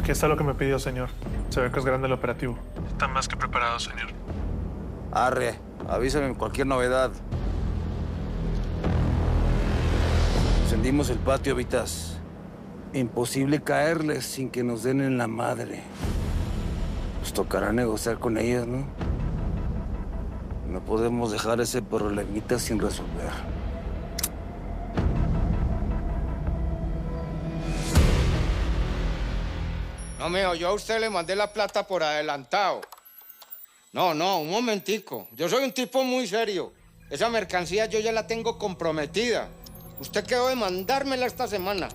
Aquí está lo que me pidió, señor. Se ve que es grande el operativo. Está más que preparado, señor. Arre, avísame cualquier novedad. Encendimos el patio, Vitas. Imposible caerles sin que nos den en la madre. Nos tocará negociar con ellas, ¿no? No podemos dejar ese problemita sin resolver. No, mijo, yo a usted le mandé la plata por adelantado. No, un momentico. Yo soy un tipo muy serio. Esa mercancía yo ya la tengo comprometida. Usted quedó de mandármela esta semana.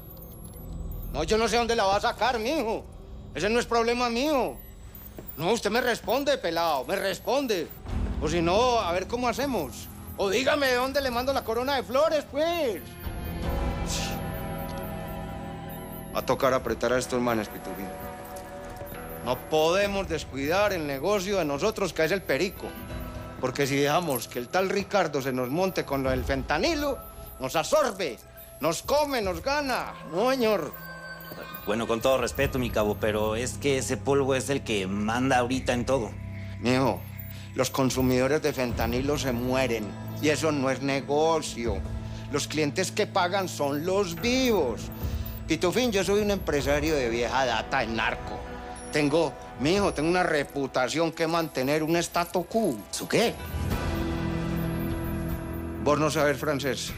No, yo no sé dónde la va a sacar, mijo. Ese no es problema mío. No, usted me responde, pelado, me responde. O si no, a ver cómo hacemos. O dígame de dónde le mando la corona de flores, pues. Va a tocar apretar a estos manes, Pitufín. No podemos descuidar el negocio de nosotros, que es el perico. Porque si dejamos que el tal Ricardo se nos monte con lo del fentanilo, nos absorbe, nos come, nos gana. No, señor. Bueno, con todo respeto, mi cabo, pero es que ese polvo es el que manda ahorita en todo. Mijo, los consumidores de fentanilo se mueren y eso no es negocio. Los clientes que pagan son los vivos. Pitufín, yo soy un empresario de vieja data en narco. Tengo una reputación que mantener, un statu quo. ¿Su qué? Vos no sabes francés.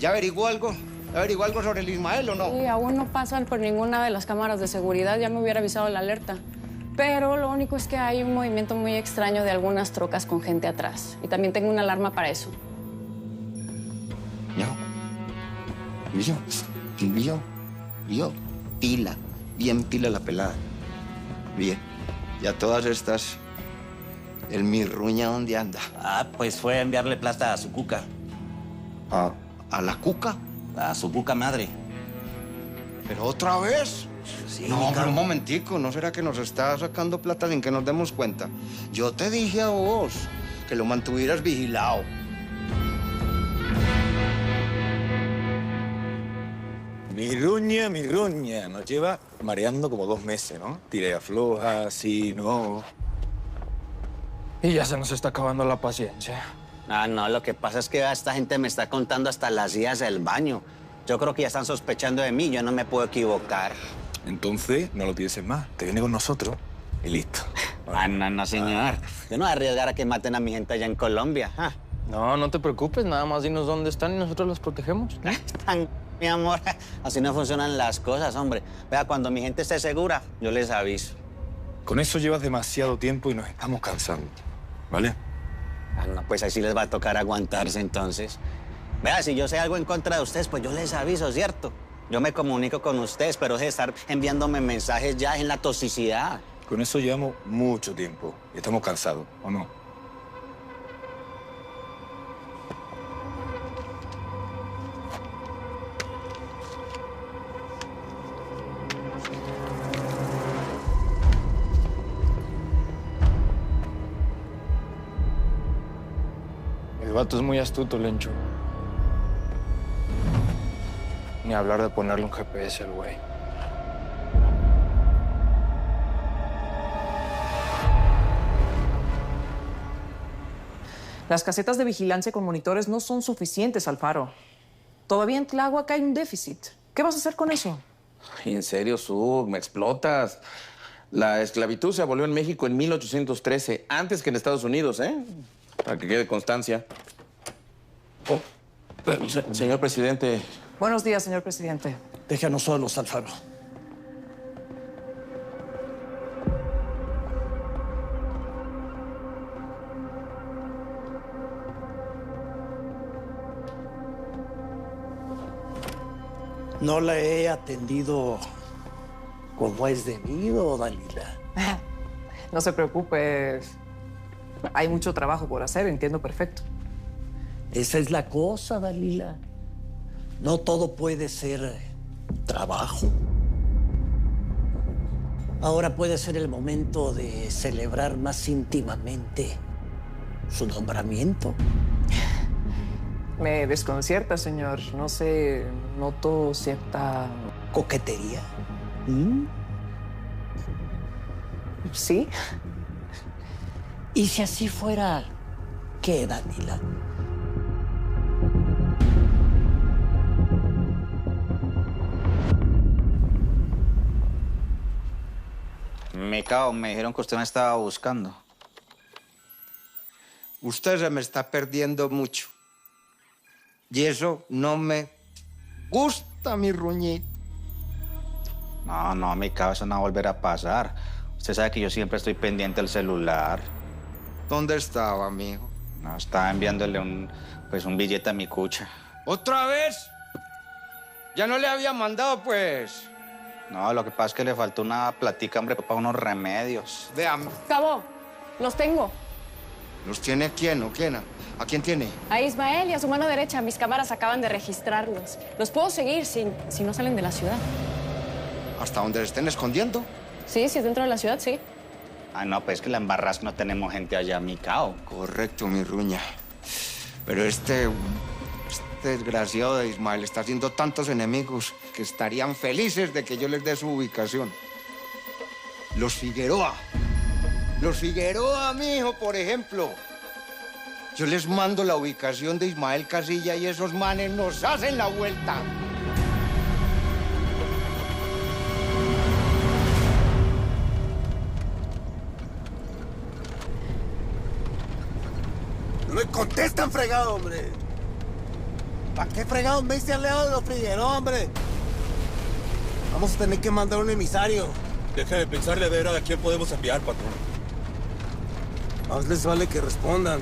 ¿Ya averiguó algo? ¿Averiguó algo sobre el Ismael o no? Sí, aún no pasan por ninguna de las cámaras de seguridad. Ya me hubiera avisado la alerta. Pero lo único es que hay un movimiento muy extraño de algunas trocas con gente atrás. Y también tengo una alarma para eso. Pila. Bien pila la pelada. Bien. Y a todas estas, el mirruña, ¿dónde anda? Ah, pues fue a enviarle plata a su cuca. ¿A la cuca? A su cuca madre. ¿Pero otra vez? Sí, No, pero un momentico. ¿No será que nos está sacando plata sin que nos demos cuenta? Yo te dije a vos que lo mantuvieras vigilado. Mirruña. Nos lleva mareando como 2 meses, ¿no? Tira y afloja, sí, no. Y ya se nos está acabando la paciencia. Ah, no, lo que pasa es que esta gente me está contando hasta las idas del baño. Yo creo que ya están sospechando de mí, yo no me puedo equivocar. Entonces, no lo pienses más. Te viene con nosotros y listo. Ah, no, señor. Yo no voy a arriesgar a que maten a mi gente allá en Colombia. Ah. No te preocupes, nada más dinos dónde están y nosotros los protegemos. Están, mi amor. Así no funcionan las cosas, hombre. Vea, cuando mi gente esté segura, yo les aviso. Con eso llevas demasiado tiempo y nos estamos cansando, ¿vale? Ah, no, pues ahí sí les va a tocar aguantarse entonces. Vea, si yo sé algo en contra de ustedes, pues yo les aviso, ¿cierto? Yo me comunico con ustedes, pero es de estar enviándome mensajes ya en la toxicidad. Con eso llevamos mucho tiempo y estamos cansados, ¿o no? El vato es muy astuto, Lencho. Ni hablar de ponerle un GPS al güey. Las casetas de vigilancia con monitores no son suficientes, Alfaro. Todavía en Tláhuac hay un déficit. ¿Qué vas a hacer con eso? En serio, Sug, me explotas. La esclavitud se abolió en México en 1813, antes que en Estados Unidos, ¿eh? Para que quede constancia. Oh, señor presidente. Buenos días, señor presidente. Déjanos solos, Alfaro. No la he atendido como es debido, Dalila. No se preocupe. Hay mucho trabajo por hacer, entiendo perfecto. Esa es la cosa, Dalila. No todo puede ser trabajo. Ahora puede ser el momento de celebrar más íntimamente su nombramiento. Me desconcierta, señor. No sé, noto cierta... ¿Coquetería? ¿Mm? Sí. Y si así fuera, ¿qué, Danila? Micao, me dijeron que usted me estaba buscando. Usted se me está perdiendo mucho. Y eso no me gusta, mi ruñito. No, Micao, eso no va a volver a pasar. Usted sabe que yo siempre estoy pendiente del celular. ¿Dónde estaba, amigo? No, estaba enviándole un billete a mi cucha. ¿Otra vez? Ya no le había mandado, pues. No, lo que pasa es que le faltó una platica, hombre, para unos remedios. Vean. Cabo, los tengo. ¿Los tiene quién o quién? ¿A quién tiene? A Ismael y a su mano derecha. Mis cámaras acaban de registrarlos. Los puedo seguir si no salen de la ciudad. ¿Hasta donde se estén escondiendo? Sí, si es dentro de la ciudad, sí. Ah, no, pues es que la embarras no tenemos gente allá, Micao. Correcto, mi ruña. Pero este desgraciado de Ismael está haciendo tantos enemigos que estarían felices de que yo les dé su ubicación. Los Figueroa. Los Figueroa, mijo, por ejemplo. Yo les mando la ubicación de Ismael Casilla y esos manes nos hacen la vuelta. No me contestan, fregado, hombre. ¿Para qué fregado me hice aliado de los Figueroa, hombre? Vamos a tener que mandar un emisario. Deja de pensarle a ver a quién podemos enviar, patrón. Más les vale que respondan.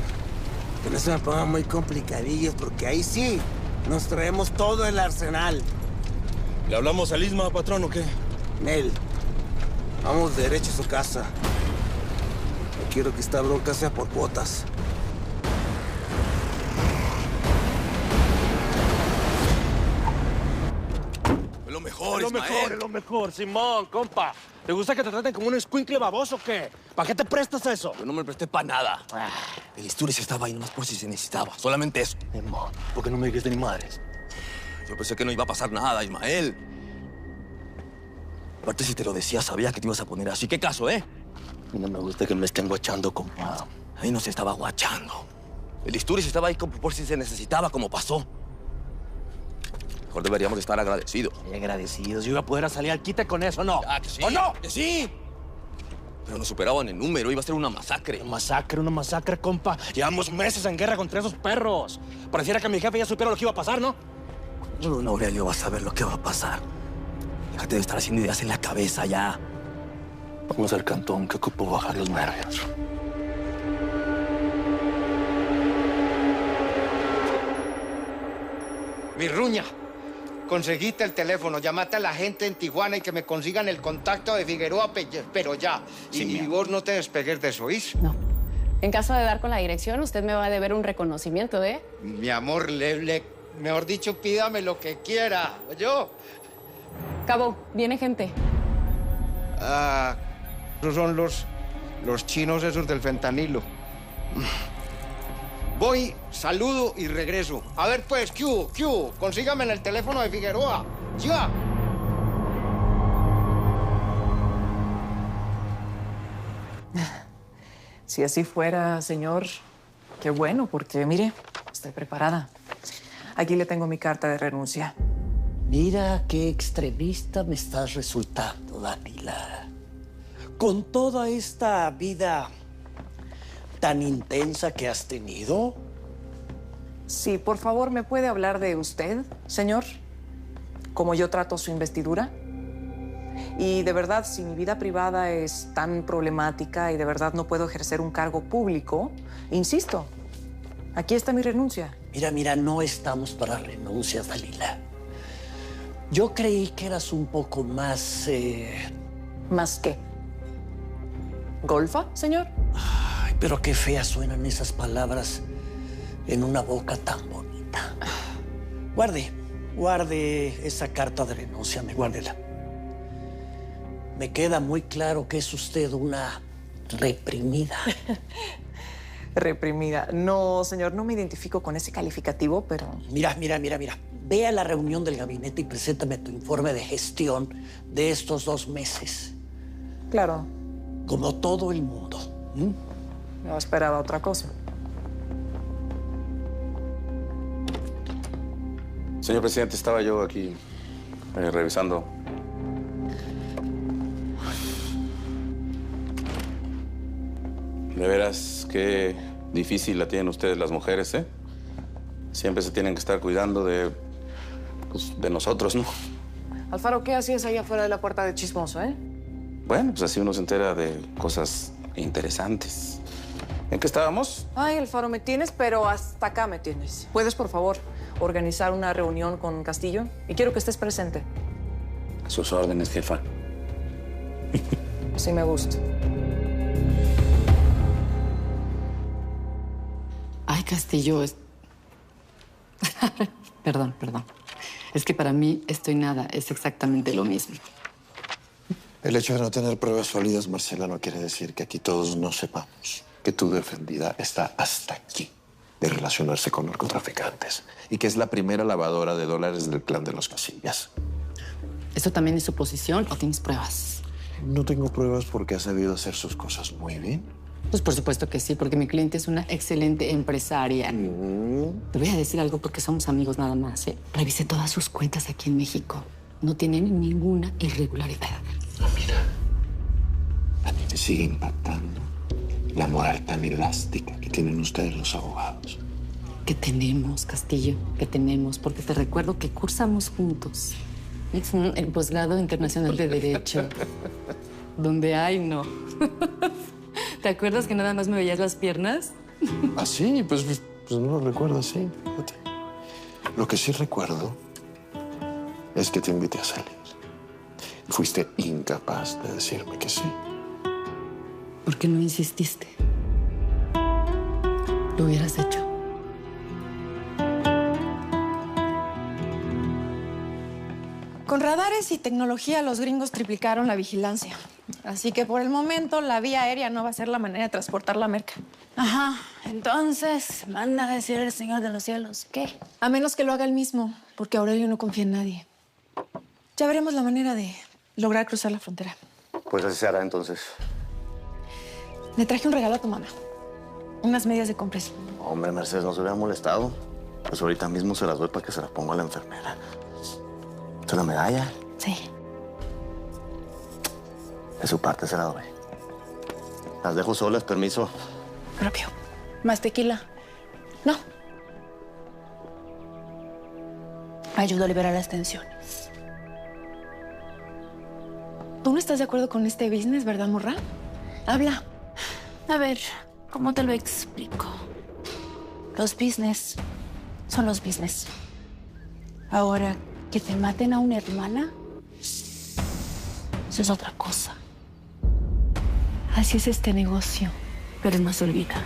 Que no se me pongan muy complicadillos, porque ahí sí nos traemos todo el arsenal. ¿Le hablamos a Isma, patrón, o qué? Nel, vamos derecho a su casa. No quiero que esta bronca sea por cuotas. Es lo mejor, Es lo mejor, Simón, compa. ¿Te gusta que te traten como un escuincle baboso o qué? ¿Para qué te prestas eso? Yo no me presté para nada. El Isturiz estaba ahí nomás por si se necesitaba. Solamente eso. ¿Por qué no me dijiste ni madres? Yo pensé que no iba a pasar nada, Ismael. Aparte, si te lo decía, sabía que te ibas a poner así. ¿Qué caso, eh? A mí no me gusta que me estén guachando, compa. Ahí no se estaba guachando. El Isturiz estaba ahí como por si se necesitaba, como pasó. Mejor deberíamos estar agradecidos. Agradecidos. Yo iba a poder salir al quite con eso, ¿no? Ah, que sí. ¿O no? Que sí. Pero nos superaban en número. Iba a ser una masacre. Una masacre, compa. Llevamos meses en guerra contra esos perros. Pareciera que mi jefe ya supiera lo que iba a pasar, ¿no? No, Aurelio, vas a ver lo que va a pasar. Déjate de estar haciendo ideas en la cabeza ya. Vamos al cantón, que ocupo bajar los nervios. Mi ruña, conseguiste el teléfono, llamate a la gente en Tijuana y que me consigan el contacto de Figueroa, pero ya. Sí, y vos no te despegues de eso, ¿oís? No. En caso de dar con la dirección, usted me va a deber un reconocimiento, ¿eh? Mi amor, mejor dicho, pídame lo que quiera, ¿oyó? Cabo, viene gente. Ah, esos son los chinos esos del fentanilo. Voy, saludo y regreso. A ver, pues, ¿qué hubo? ¿Qué hubo? Consígame en el teléfono de Figueroa. ¡Ya! Si así fuera, señor, qué bueno, porque mire, estoy preparada. Aquí le tengo mi carta de renuncia. Mira qué extremista me estás resultando, Danila. Con toda esta vida tan intensa que has tenido. Sí, por favor, ¿me puede hablar de usted, señor? ¿Cómo yo trato su investidura? Y de verdad, si mi vida privada es tan problemática y de verdad no puedo ejercer un cargo público, insisto, aquí está mi renuncia. Mira, no estamos para renuncias, Dalila. Yo creí que eras un poco más... ¿Más qué? ¿Golfa, señor? Ay, pero qué feas suenan esas palabras en una boca tan bonita. Guarde esa carta de renuncia, guárdela. Me queda muy claro que es usted una reprimida. Reprimida. No, señor, no me identifico con ese calificativo, pero... Mira. ve a la reunión del gabinete y preséntame tu informe de gestión de estos 2 meses. Claro. Como todo el mundo. No esperaba otra cosa. Señor presidente, estaba yo aquí revisando. De veras, qué difícil la tienen ustedes las mujeres, ¿eh? Siempre se tienen que estar cuidando de nosotros, ¿no? Alfaro, ¿qué hacías ahí afuera de la puerta de chismoso, eh? Bueno, pues así uno se entera de cosas interesantes. ¿En qué estábamos? Ay, Alfaro, me tienes, pero hasta acá me tienes. ¿Puedes, por favor, organizar una reunión con Castillo? Y quiero que estés presente. A sus órdenes, jefa. Sí me gusta. Ay, Castillo, Perdón. Es que para mí esto y nada es exactamente lo mismo. El hecho de no tener pruebas sólidas, Marcela, no quiere decir que aquí todos no sepamos que tu defendida está hasta aquí de relacionarse con narcotraficantes y que es la primera lavadora de dólares del clan de los Casillas. ¿Eso también es suposición o tienes pruebas? No tengo pruebas porque ha sabido hacer sus cosas muy bien. Pues por supuesto que sí, porque mi cliente es una excelente empresaria. Te voy a decir algo porque somos amigos nada más, ¿eh? Revisé todas sus cuentas aquí en México. No tienen ninguna irregularidad. No, mira, a mí me sigue impactando la moral tan elástica que tienen ustedes los abogados. ¿Qué tenemos, Castillo? ¿Qué tenemos? Porque te recuerdo que cursamos juntos el posgrado internacional de Derecho, donde hay no. ¿Te acuerdas que nada más me veías las piernas? ¿Ah, sí? Pues no lo recuerdo así. Fíjate. Lo que sí recuerdo es que te invité a salir. Fuiste incapaz de decirme que sí. ¿Por qué no insististe? Lo hubieras hecho. Con radares y tecnología, los gringos triplicaron la vigilancia. Así que por el momento la vía aérea no va a ser la manera de transportar la merca. Ajá, entonces, manda a decir el Señor de los Cielos, ¿qué? A menos que lo haga él mismo, porque Aurelio no confía en nadie. Ya veremos la manera de lograr cruzar la frontera. Pues así se hará entonces. Le traje un regalo a tu mamá. Unas medias de compresión. Hombre, Mercedes, no se hubiera molestado. Pues ahorita mismo se las doy para que se las ponga a la enfermera. ¿Es una medalla? Sí. De su parte se la doy. Las dejo solas, permiso. Propio. ¿Más tequila? No. Ayudo a liberar las tensiones. ¿Tú no estás de acuerdo con este business, verdad, morra? Habla. A ver, ¿cómo te lo explico? Los business son los business. Ahora, que te maten a una hermana, eso es otra cosa. Así es este negocio. Pero no se olvida.